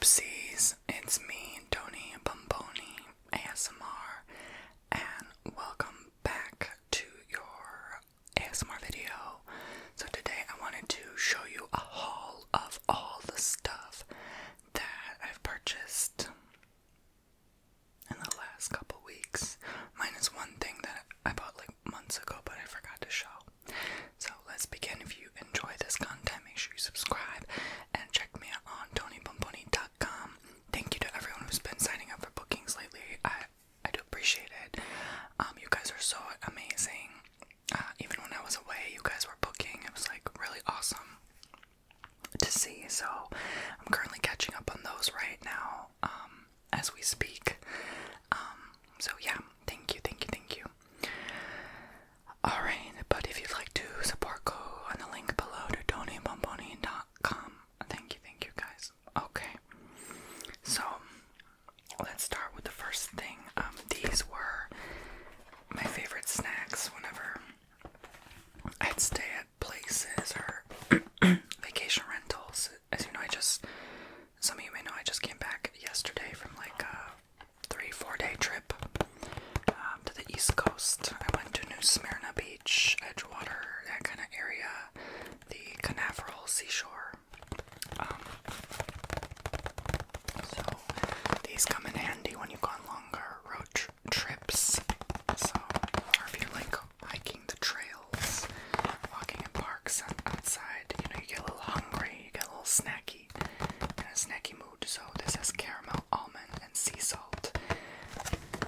Oopsies, it's me, Tony Bomboni, ASMR, and welcome back to your ASMR video. So today I wanted to show you a haul of all the stuff that I've purchased in the last couple weeks. Minus one thing that I bought like months ago, but I forgot to show. So let's begin. If you enjoy this content, make sure you subscribe and check me out on TonyBomboni.com. Thank you to everyone who's been signing up for bookings lately. I do appreciate it. You guys are so amazing. Even when I was away, you guys were booking. It was like really awesome to see. So I'm currently catching up on those right now as we speak. So yeah, thank you. Alright, but if you'd like to support, go on the link below to TonyBomboni.com. Thank you guys. Okay, so let's start with the first thing. These were my favorite snacks whenever I'd stay at places or vacation rentals. As you know, some of you may know, I just came back yesterday from like a 3-4 day trip to the East Coast. I went to New Smyrna Beach, Edgewater, that kind of area, the Canaveral seashore. So these come in handy when you go on longer road trips. So, or if you're like hiking the trails, walking in parks outside, you know, you get a little hungry, you get a little snacky, in a snacky mood. So this has caramel, almond, and sea salt.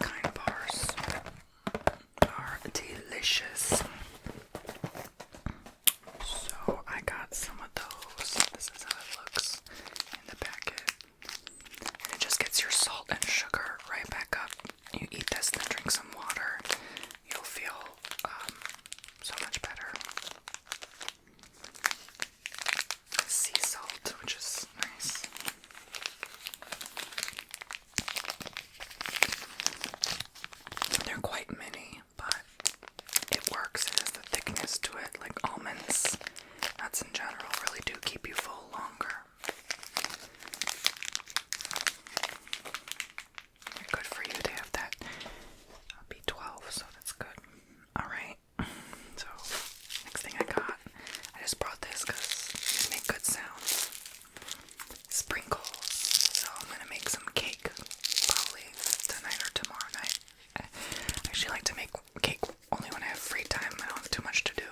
Kind bars are delicious. So I got some of those. This is how it looks in the packet. And it just gets your salt and sugar right back up. You eat this, then drink some water. You'll feel so much better. Sea salt, which is nice. They're quite mini, but it works. It has the thickness to it, like almonds. Nuts in general really do keep you full longer. They're good for you. They have that B12, so that's good. Alright, so next thing I got, I just brought this because these make good sounds. Sprinkles. So I'm gonna make some cake, probably tonight or tomorrow night. I actually like to make cake only when I have free time. I don't have too much to do.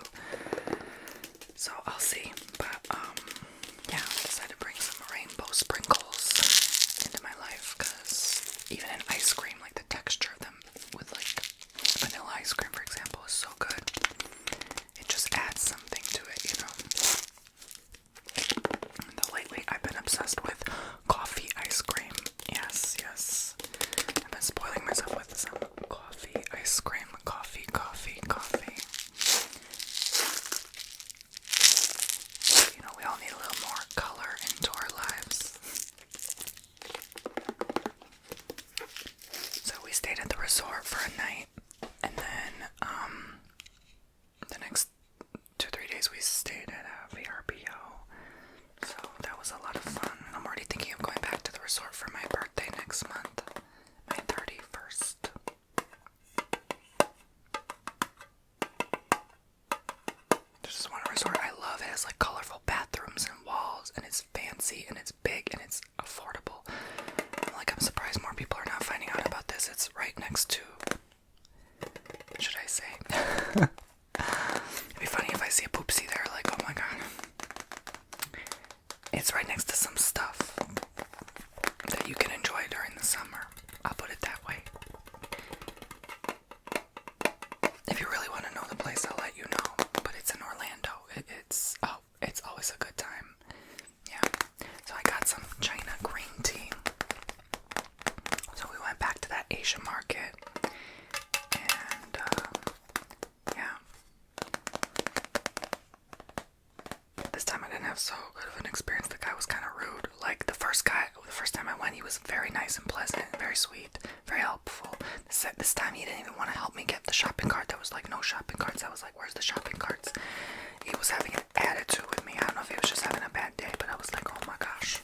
So I'll see. But yeah, I decided to bring some rainbow sprinkles into my life because even in ice cream, like the texture of them with like vanilla ice cream, for example, is so good. It just adds something to it, you know. And lately, I've been obsessed with coffee ice cream. Yes. I've been spoiling myself with some coffee ice cream. Coffee. You know, we all need a little more color into our lives. So we stayed at the resort for a night, and then the next 2-3 days we stayed at a VRBO. So that was a lot of fun. I'm already thinking of going back to the resort for my birthday next month, my 31st. There's this one resort I love. It has like colorful bathrooms and walls, and it's fancy, and it's big, and it's affordable. I'm surprised more people are not finding out about this. It's right next to, what should I say? It'd be funny if I see a poopsie there, like, oh my god. It's right next to some stuff that you can enjoy during the summer. I'll put it that way. If you really want to know the place, I'll let you know. But it's in Orlando. It's always a good time. Yeah. So I got some China green tea. So we went back to that Asian market. And yeah. This time I didn't have so good of an experience. The guy was kind of rude. Like the first time I went, he was very nice and pleasant, very sweet, very helpful. This time he didn't even want to help me get the shopping cart. There was like no shopping carts. I was like, where's the shopping carts? He was having an attitude with me. I don't know if he was just having a bad day, but I was like, oh my gosh.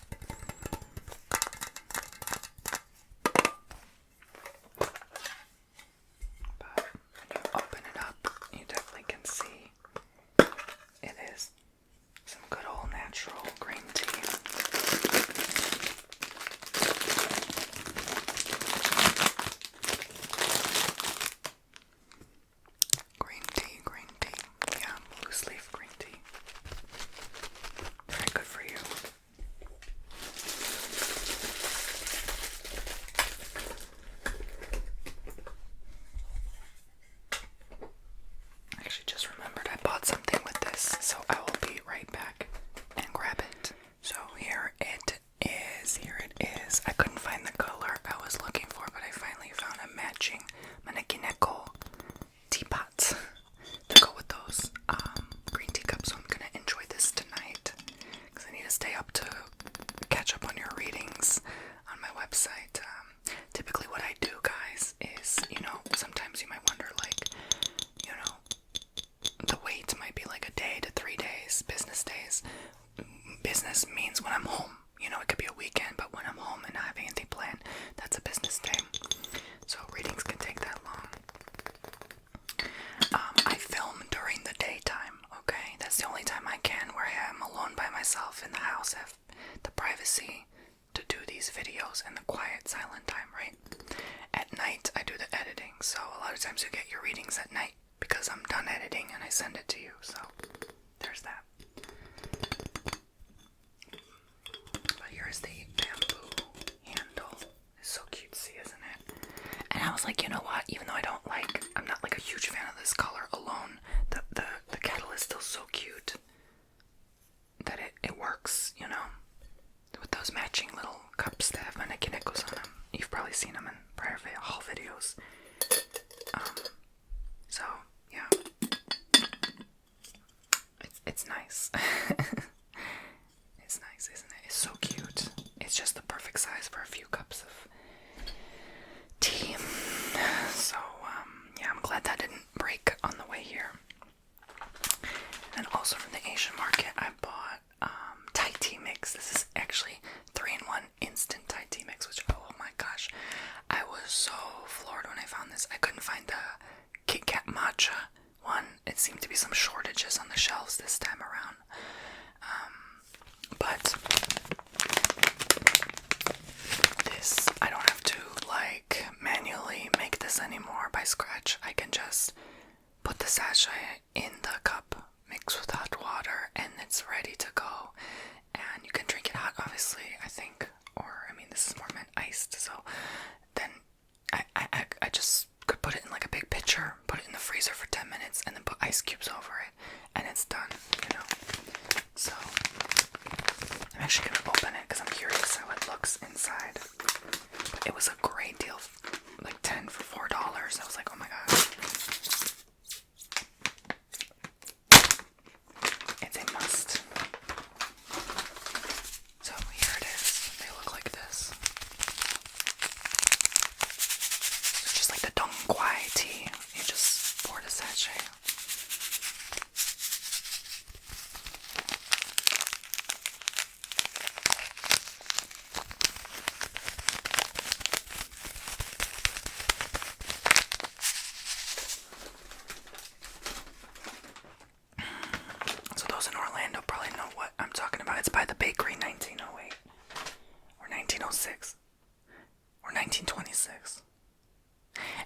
readings when I'm home. You know, it could be a weekend, but when I'm home and not having anything planned, that's a business day. So readings can take that long. I film during the daytime, okay? That's the only time I can, where I am alone by myself in the house, have the privacy to do these videos and the quiet, silent time, right? At night, I do the editing, so a lot of times you get your readings at night because I'm done editing and I send it to you, so there's that. But here's the bamboo handle. It's so cutesy, isn't it? And I was like, you know what? Even though I'm not like a huge fan of this color alone, the kettle is still so cute that it works, you know? With those matching little cups that have manekinekos on them. You've probably seen them in prior haul videos. So, yeah. It's nice. It's nice, isn't it? It's so cute. It's just the perfect size for a few cups of tea. So, yeah, I'm glad that didn't break on the way here. And then also from the Asian market, I bought Thai tea mix. This is actually 3-in-1 instant Thai tea mix, which, oh my gosh, I was so floored when I found this. I couldn't find the Kit Kat matcha one. It seemed to be some shortages on the shelves this time around. But this, I don't have to like manually make this anymore by scratch. I can just put the sachet in the cup, mix with hot water, and it's ready to go. And you can drink it hot, obviously, I think. Or, I mean, this is more meant iced, so then I just could put it in like a big pitcher, put it in the freezer for 10 minutes, and then put ice cubes over it, and it's done, you know. So, I'm actually going to open it because I'm curious how it looks inside. But it was a great deal, like 10 for $4. I was like, oh my gosh. It's a must. So here it is. They look like this. So just like the Dong Quai tea, you just pour the sachet. So those in Orlando probably know what I'm talking about. It's by the bakery 1908 or 1906 or 1926.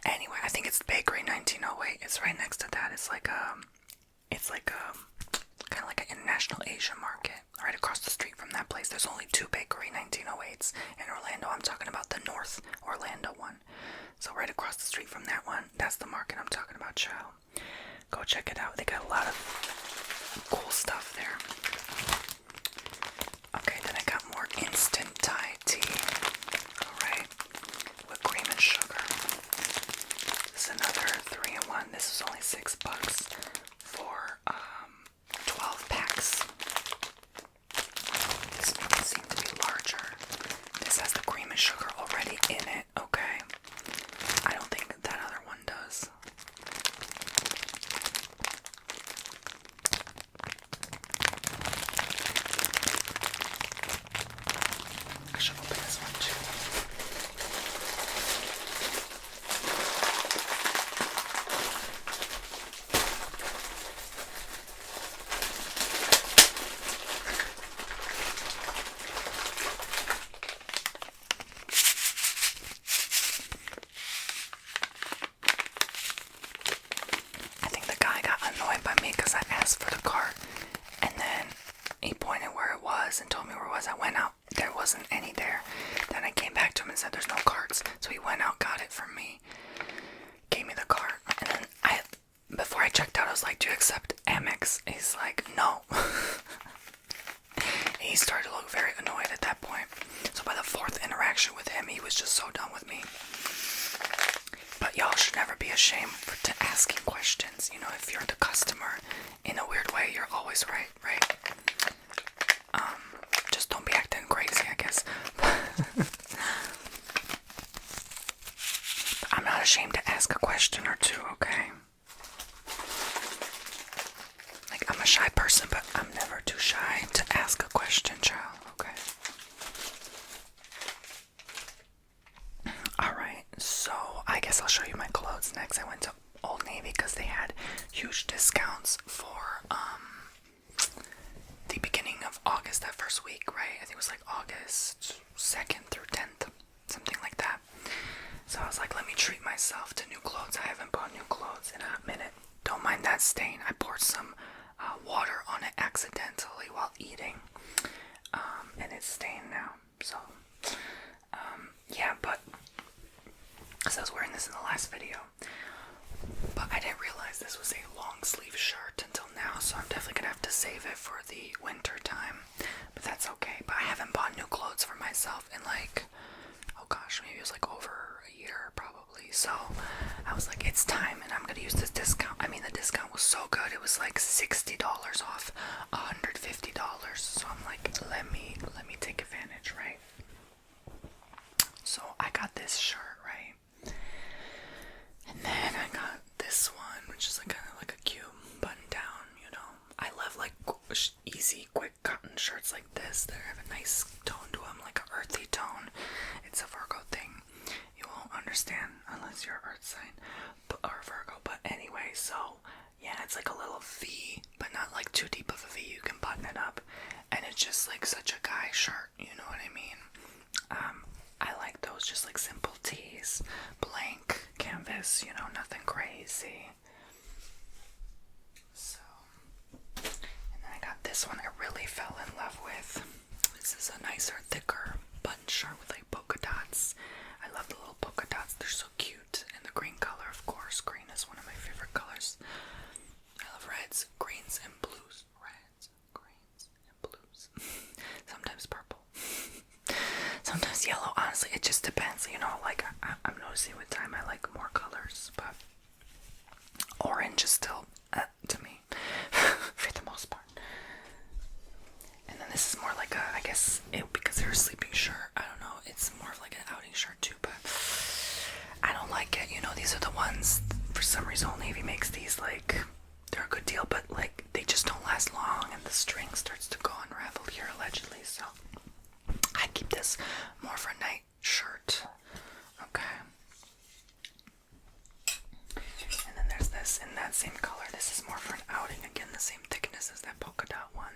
Anyway, I think it's bakery 1908. It's right next to that. It's like kind of like an international Asian market right across the street from that place. There's only 2 bakery 1908s in Orlando. I'm talking about the North Orlando one. So right across the street from that one, that's the market I'm talking about, child. Go check it out. They got a lot of cool stuff there. Okay, then I got more instant Thai tea. Alright, with cream and sugar. This is another 3-in-1. This is only $6 for 12 packs. This one seemed to be larger. This has the cream and sugar already in it, okay? I don't think that other one does. I should open this one too. I think the guy got annoyed by me because I asked for the cart, and then he pointed where it was and told me where it was. I went out, there wasn't any there. Then I came back to him and said there's no carts, so he went out, got it from me, gave me the cart, and then before I checked out, I was like, do you accept Amex? He's like, no. He started to look very annoyed at that point. So by the 4th interaction with him, he was just so done with me. But y'all should never be ashamed to asking questions. You know, if you're the customer, in a weird way, you're always right, right? Just don't be acting crazy, I guess. I'm not ashamed to ask a question or two, okay? Like, I'm a shy person, but I'm never too shy to ask a question, child, okay? first week, right? I think it was like August 2nd through 10th, something like that. So I was like, let me treat myself to new clothes. I haven't bought new clothes in a minute. Don't mind that stain. I poured some water on it accidentally while eating, and it's stained now. So yeah, but because I was wearing this in the last video, but I didn't realize this was a long sleeve shirt until now, so I'm definitely gonna have to save it for the winter time, but that's okay. But I haven't bought new clothes for myself in like, oh gosh, maybe it was like over a year probably. So I was like, it's time, and I'm gonna use this discount. I mean, the discount was so good. It was like $60 off $150. So I'm like, let me take advantage, right? So I got this shirt, right? And then I got this one, which is like kind of like a cute button down, you know. I love like easy, quick cotton shirts like this. They have a nice tone to them, like an earthy tone. It's a Virgo thing. You won't understand unless you're earth sign or Virgo. But anyway, so yeah, it's like a little V, but not like too deep of a V. You can button it up, and it's just like such a guy shirt. You know what I mean? I like those, just like simple tees, blank canvas, you know, nothing crazy. So, and then I got this one I really fell in love with. This is a nicer, thicker button shirt with like polka dots. I love the little polka dots, they're so cute. And the green color, of course, green is one of my favorite colors. I love reds, greens, and blues. Reds, greens, and blues. Sometimes purple. Sometimes yellow. Honestly, it just depends, you know, like I'm noticing with time I like more colors, but orange is still to me for the most part. And then this is more like a, I guess because they're a sleeping shirt, I don't know, it's more of like an outing shirt too, but I don't like it. You know, these are the ones, for some reason Old Navy makes these, like they're a good deal, but like they just don't last long, and the string starts to go unravel here allegedly. So I keep this more for a night shirt. Okay. And then there's this in that same color. This is more for an outing. Again, the same thickness as that polka dot one.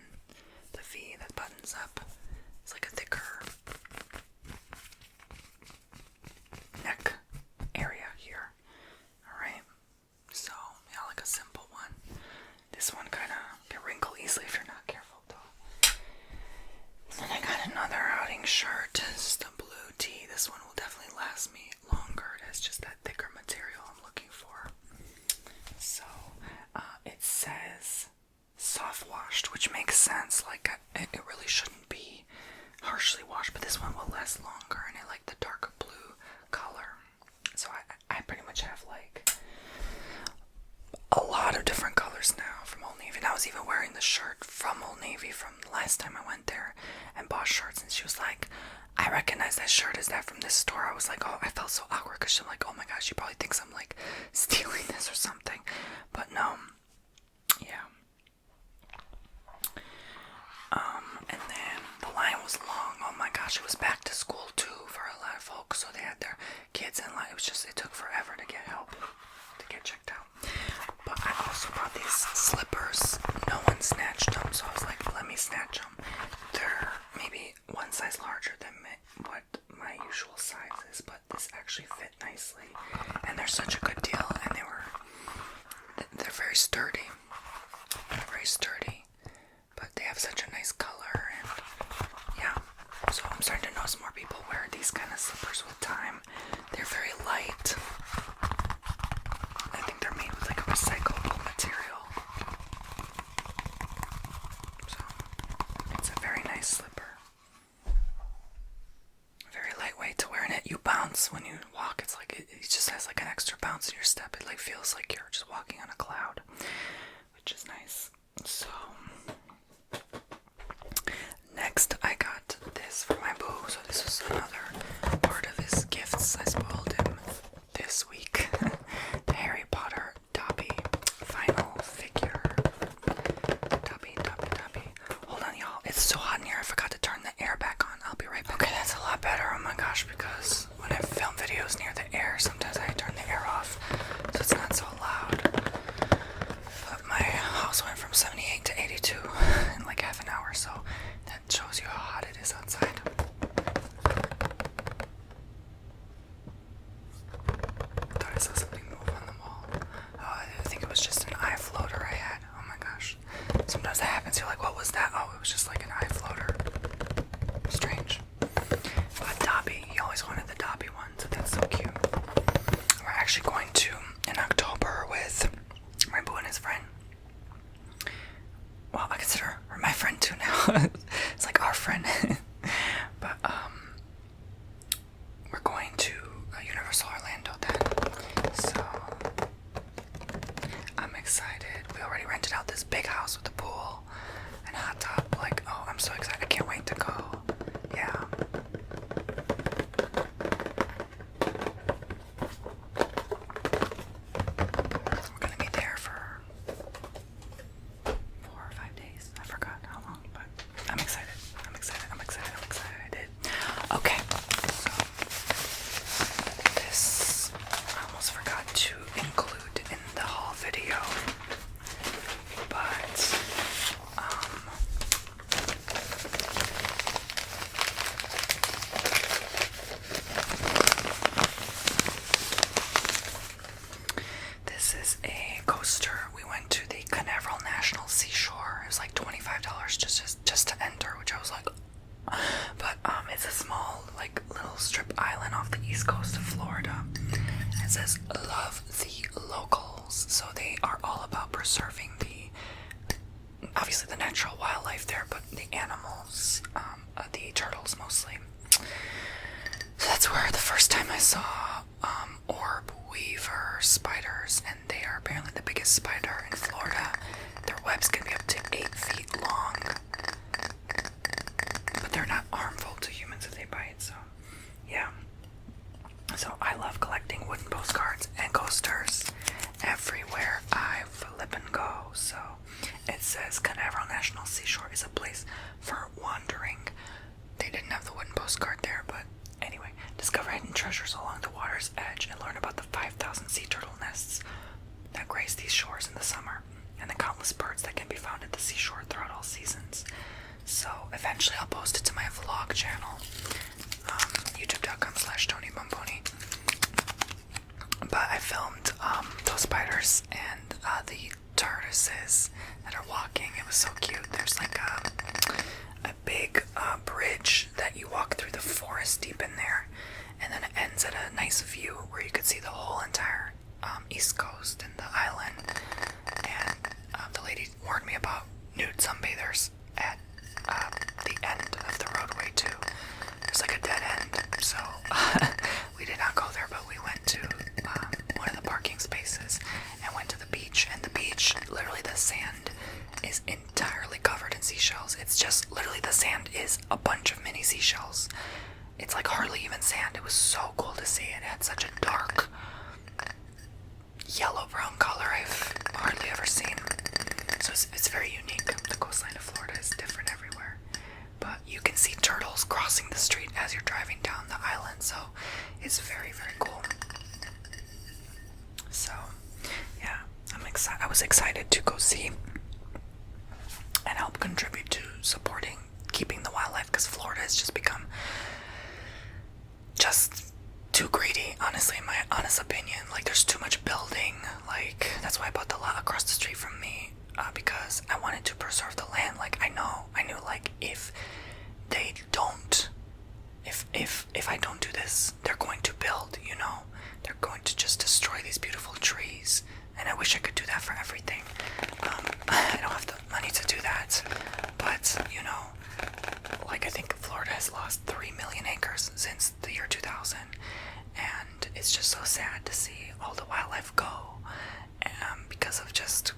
The V that buttons up. It's like a thicker neck area here. Alright. So, yeah, like a simple one. This one kind of can wrinkle easily if you're not careful though. Then I got another outing shirt. It's just a blue tee. This one will definitely last me longer. It has just that thicker material I'm looking for. So it says soft washed, which makes sense. Like it really shouldn't be harshly washed, but this one will last longer, and I like the dark blue color. So I pretty much have like a lot of different colors now from Old Navy. And I was even wearing the shirt from Old Navy from the last time I went there and bought shirts, and she was like, I recognize that shirt. Is that from this store? I was like, oh, I felt so awkward because she's like, oh my gosh, she probably thinks I'm like stealing this or something. But no, yeah. And then the line was long. Oh my gosh, it was back to school too for a lot of folks, so they had their kids in line. It was just, it took forever to get help, to get checked out. But I also brought these slippers. No one snatched them, so I was like, let me snatch them. They're maybe one size larger than what my usual size is, but this actually fit nicely, and they're such a good deal, and they're very sturdy. They're very sturdy, but they have such a nice color, and yeah. So I'm starting to notice more people wear these kind of slippers with time. They're very light. I think they're made with like a recyclable material. So it's a very nice slipper. Very lightweight to wear, and you bounce when you walk. It's like it just has like an extra bounce in your step. It like feels like you're just walking on a cloud, which is nice. So next I got this for my boo. So this was another part of his gifts. I spoiled him this week. The Harry Potter Dobby final figure. Dobby. Hold on, y'all. It's so hot in here. I forgot to turn the air back on. I'll be right back. Okay, that's a lot better. Oh my gosh, because when I film videos near the air, sometimes I turn the air off so it's not so loud. But my house went from 78 to 82. coast of Florida. It says, love the locals. So they are all about preserving obviously the natural wildlife there, but the animals, the turtles mostly. So that's where the first time I saw orb weaver spiders, and they are apparently the biggest spider in Florida. Their webs can be up to 8 feet long, but they're not harmful to humans if they bite, so yeah. So I love collecting wooden postcards and coasters everywhere I flip and go. So it says Canaveral National Seashore is a place for wandering. They didn't have the wooden postcard there, but anyway. Discover hidden treasures along the water's edge and learn about the 5,000 sea turtle nests that grace these shores in the summer, and the countless birds that can be found at the seashore throughout all seasons. So eventually I'll post it to my vlog channel, youtube.com/Tony Bomboni. But I filmed those spiders and the tortoises that are walking. It was so cute. There's like a big bridge that you walk through the forest deep in there, and then it ends at a nice view where you could see the whole entire east coast and the island. And the lady warned me about nude sunbathers at the end of the roadway too. There's like a dead end, so we did not go there, but we went to one of the parking spaces and went to the beach. And the beach, literally the sand is entirely covered in seashells. It's just literally the sand is a bunch of mini seashells. It's like hardly even sand. It was so cool to see. It had such a dark yellow-brown color I've hardly ever seen. So it's very unique. The coastline of Florida is different everywhere. But you can see turtles crossing the street as you're driving down the island. So it's very, very cool. So yeah, I was excited to go see and help contribute to supporting keeping the wildlife, because Florida has just become just too greedy, honestly, in my honest opinion. Like, there's too much building. Like, that's why I bought the lot across the street from me, because I wanted to preserve the land. Like, I knew like if they don't, if I don't do this, they're going to build, you know, they're going to just destroy these beautiful trees. And I wish I could do that for everything. I don't have the money to do that, but you know, like, I think Florida has lost 3 million acres since the year 2000, and it's just so sad to see all the wildlife go because of just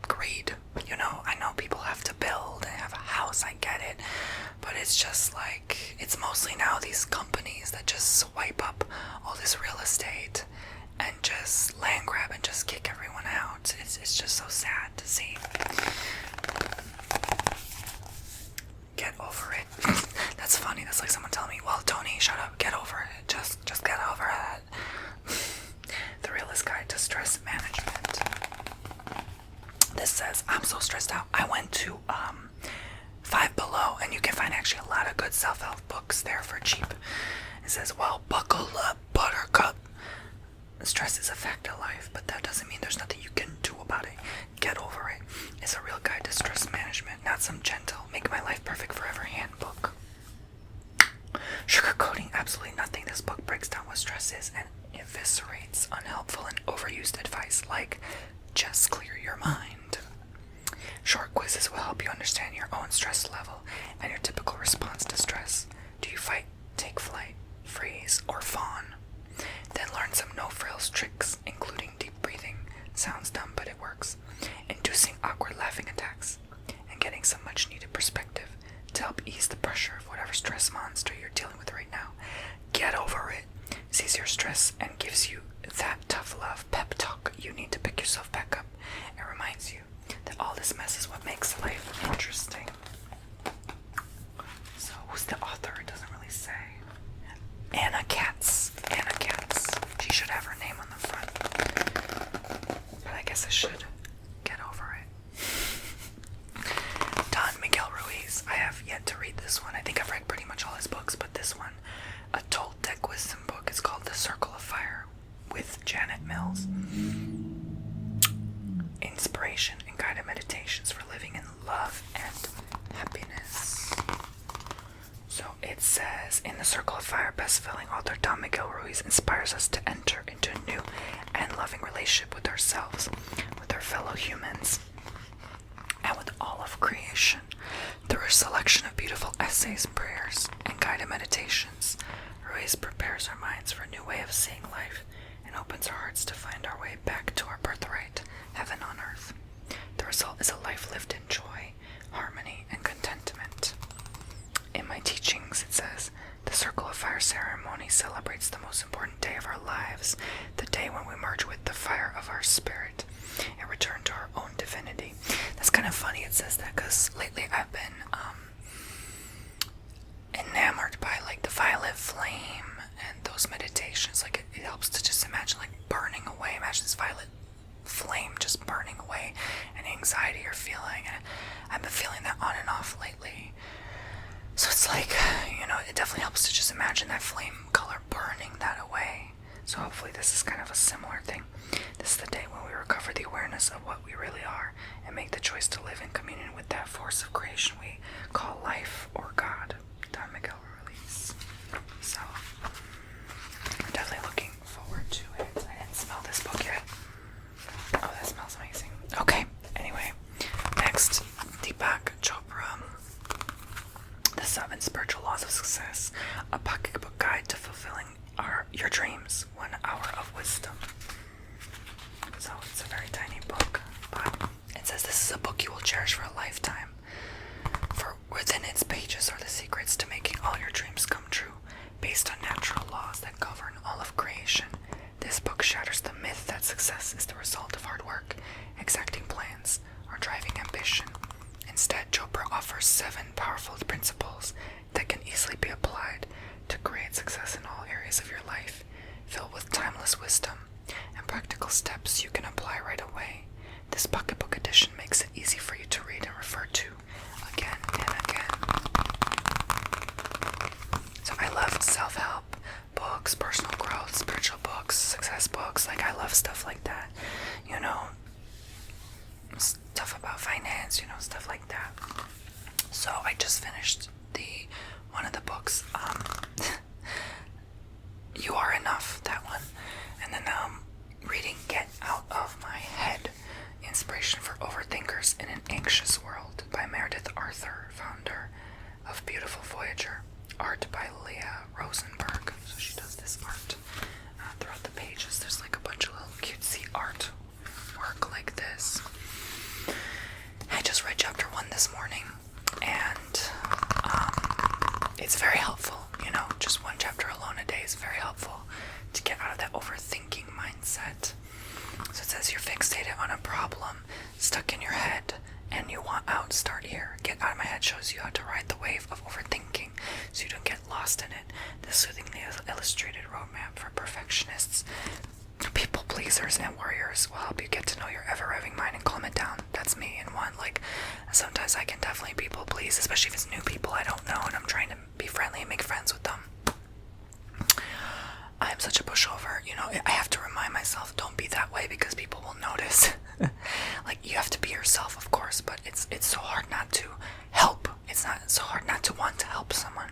greed. You know, I know people have to build and have a house, I get it, but it's just like, it's mostly now these companies that just swipe up all this real estate and just land grab and just kick everyone out. It's just so sad to see. Get over it. That's funny. That's like someone telling me, well, Tony, shut up, get over it. Just get over it. The Realist Guide to Stress Management. This says, I'm so stressed out. I went to Five Below, and you can find actually a lot of good self-help books there for cheap. It says, well, buckle up, buttercup. Stress is a fact of life, but that doesn't mean there's nothing you can do about it. Get over it. It's a real guide to stress management, not some gentle, make my life perfect forever handbook. Sugarcoating absolutely nothing. This book breaks down what stress is and eviscerates unhelpful and overused advice like, just clear your mind. Short quizzes will help you understand your own stress level and your typical response to stress. Do you fight, take flight, freeze, or fawn? Then learn some no-frills tricks, including deep breathing. Sounds dumb, but it works. Inducing awkward laughing attacks, and getting some much-needed perspective to help ease the pressure of whatever stress monster you're dealing with right now. Get over it. Sees your stress and gives you that tough love pep talk you need to pick yourself back up, and reminds you that all this mess is what makes life interesting. So, who's the author? It doesn't really say. Anna Katz. Anna Katz. She should have her name on the front. But I guess I should get over it. Don Miguel Ruiz. I have yet to read this one. I think I've read pretty much all his books, but this one, a Toltec wisdom book, is called The Circle of Fire with Janet Mills. Inspiration and guided meditations for living in love and happiness. So it's says, in the Circle of Fire best-selling author Don Miguel Ruiz inspires us to enter into a new and loving relationship with ourselves, with our fellow humans, and with all of creation. Through a selection of beautiful essays, prayers, and guided meditations, Ruiz prepares our minds for a new way of seeing life and opens our hearts to find our way back to our birthright, heaven on earth. The result is a life lived in joy, harmony, and contentment. In my teachings, it says, the Circle of Fire ceremony celebrates the most important day of our lives, the day when we merge with the fire of our spirit and return to our own divinity. That's kind of funny it says that, because lately I've been enamored by like the violet flame and those meditations. Like it helps to just imagine like burning away. Imagine this violet flame just burning away any anxiety you're feeling, and I've been feeling that on and off lately. So it's like, it definitely helps to just imagine that flame color burning that away. So hopefully this is kind of a similar thing. This is the day when we recover the awareness of what we really are and make the choice to live in communion with that force of creation we call life or God. Don Miguel Ruiz. So I'm definitely looking forward to it. I didn't smell this book yet. Oh, that smells amazing. Okay, anyway, next, Deepak Chopra, The 7 Spiritual Laws of Success, a pocketbook guide to fulfilling your dreams, 1 hour of wisdom. So it's a very tiny book, but it says this is a book you will cherish for a lifetime. For within its pages are the secrets to making all your dreams come true, based on natural laws that govern all of creation. This book shatters the myth that success is the result of hard work, exacting plans, or driving ambition. Instead, Chopra offers 7 powerful principles that can easily be applied to create success in all areas of your life, filled with timeless wisdom and practical steps you can apply right away. This pocketbook edition makes it easy for you to read and refer to again and again. So I love self-help books, personal growth, spiritual books, success books. Like, I love stuff like that. Stuff about finance, stuff like that. So I just finished one of the books, You Are Enough, that one. And then now I'm reading Get Out of My Head, Inspiration for Overthinkers in an Anxious World by Meredith Arthur, founder of Beautiful Voyager. Art by Leah Rosenberg. So she does this art throughout the pages. There's like a bunch of little cutesy art work like this. I just read chapter 1 this morning, and it's very helpful. Just one chapter alone a day is very helpful to get out of that overthinking mindset. So it says you're fixated on a problem stuck in your head and you want out. Start here. Get Out of My Head shows you how to ride the wave of overthinking so you don't get lost in it. This soothingly illustrated roadmap for perfectionists, people pleasers, and warriors will help you get to know your ever-revving mind and calm it down. That's me in one. Like, sometimes I can definitely people please, especially if it's new people I don't know and I'm trying to be friendly and make friends with them. I'm such a pushover, I have to remind myself, don't be that way because people will notice. Like, you have to be yourself, of course, but it's so hard not to help. It's not so hard not to want to help someone,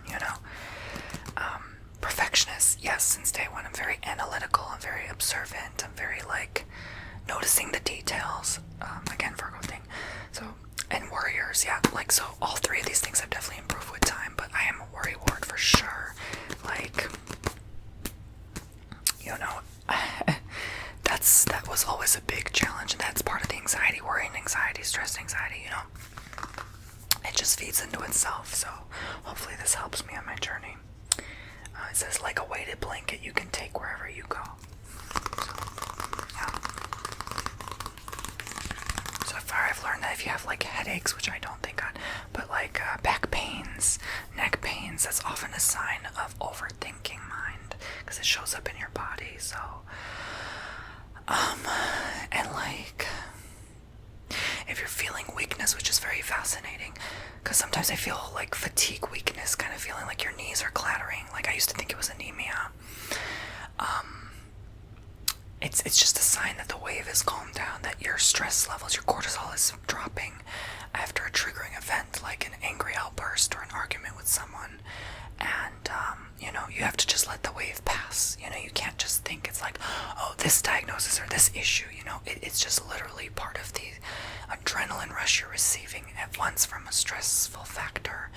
Perfectionist, yes, since day one, I'm very analytical, I'm very observant, I'm very, noticing the details, again, Virgo thing, so, and warriors, yeah, so all 3 of these things have definitely improved with time, but I am a worry ward for sure, that was always a big challenge, and that's part of the anxiety, worry and anxiety, stress, anxiety, it just feeds into itself, so hopefully this helps me on my journey. It says, like a weighted blanket you can take wherever you go. So, yeah. So far I've learned that if you have headaches, which I don't think on, but back pains, neck pains, that's often a sign of overthinking mind, because it shows up in your body, so, and if you're feeling weakness, which is very fascinating, because sometimes I feel fatigue, weakness, kind of feeling like your knees are clattering. I used to think it was anemia. It's just a sign that the wave is calmed down, that your stress levels, your cortisol is dropping after a triggering event, like an angry outburst or an argument with someone. And stressful factor,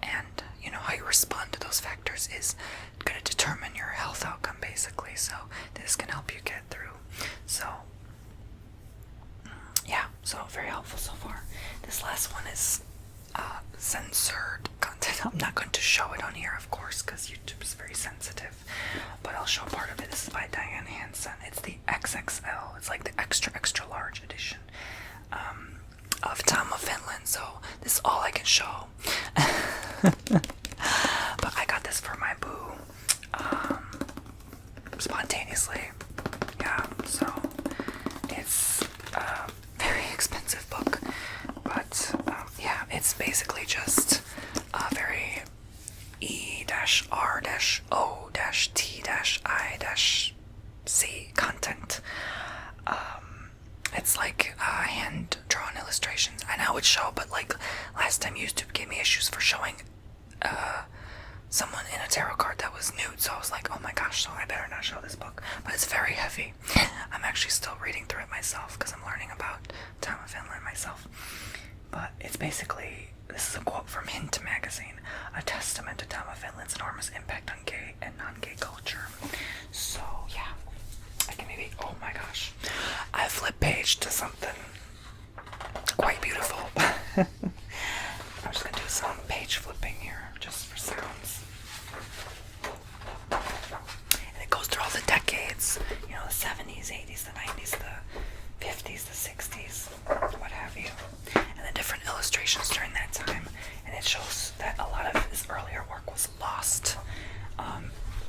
and you know how you respond to those factors is going to determine your health outcome, basically. So this can help you get through. So yeah, so very helpful so far. This last one is censored content. I'm not going to show it on here, of course, because YouTube is very sensitive, but I'll show part of it. This is by Diane Hansen. It's the XXL. It's like the extra large edition of Tom of Finland. So this is all I can show. But I got this for my boo spontaneously. Yeah, so it's a very expensive book, but yeah, it's basically just a very E-R-O-T-I-C content. It's like hand-drawn illustrations. I know it's show, but like last time YouTube gave me issues for showing someone in a tarot card that was nude, so I was like, oh my gosh, so I better not show this book. But it's very heavy. I'm actually still reading through it myself because I'm learning about Tom of Finland myself. But it's basically, this is a quote from Hint magazine, a testament to Tom of Finland's enormous impact on gay and non-gay culture. So yeah, I can maybe, oh my gosh, I flipped page to something quite beautiful. I'm just gonna do some page flipping here, just for sounds. And it goes through all the decades, you know, the 70s, 80s, the 90s, the 50s, the 60s, what have you. And the different illustrations during that time. And it shows that a lot of his earlier work was lost.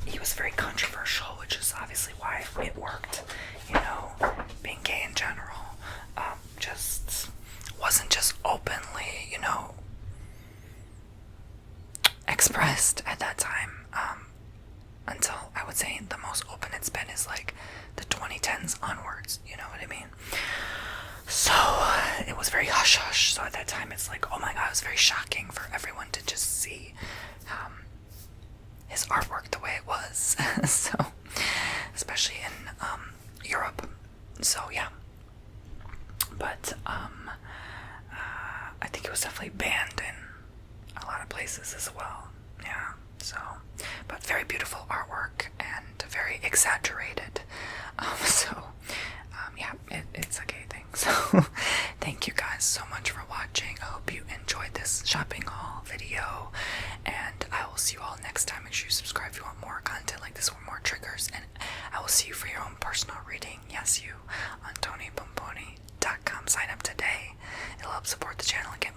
He was very controversial, which is obviously why it worked. You know, being gay in general, just wasn't just openly, you know, expressed at that time, until I would say the most open it's been is like the 2010s onwards, you know what I mean? So it was very hush-hush, so at that time it's like, oh my god, it was very shocking for everyone to just see his artwork the way it was. So, especially in Europe. So yeah, but I think it was definitely banned in a lot of places as well. Yeah, so, but very beautiful artwork and very exaggerated. Yeah, it's a gay thing. So thank you guys so much for watching. I hope you enjoyed this shopping haul video, and I will see you all next time. Make sure you subscribe if you want more content like this or more triggers, and I will see you for your own personal reading. Yes, you, on TonyBomboni.com. Sign up today. It'll help support the channel and get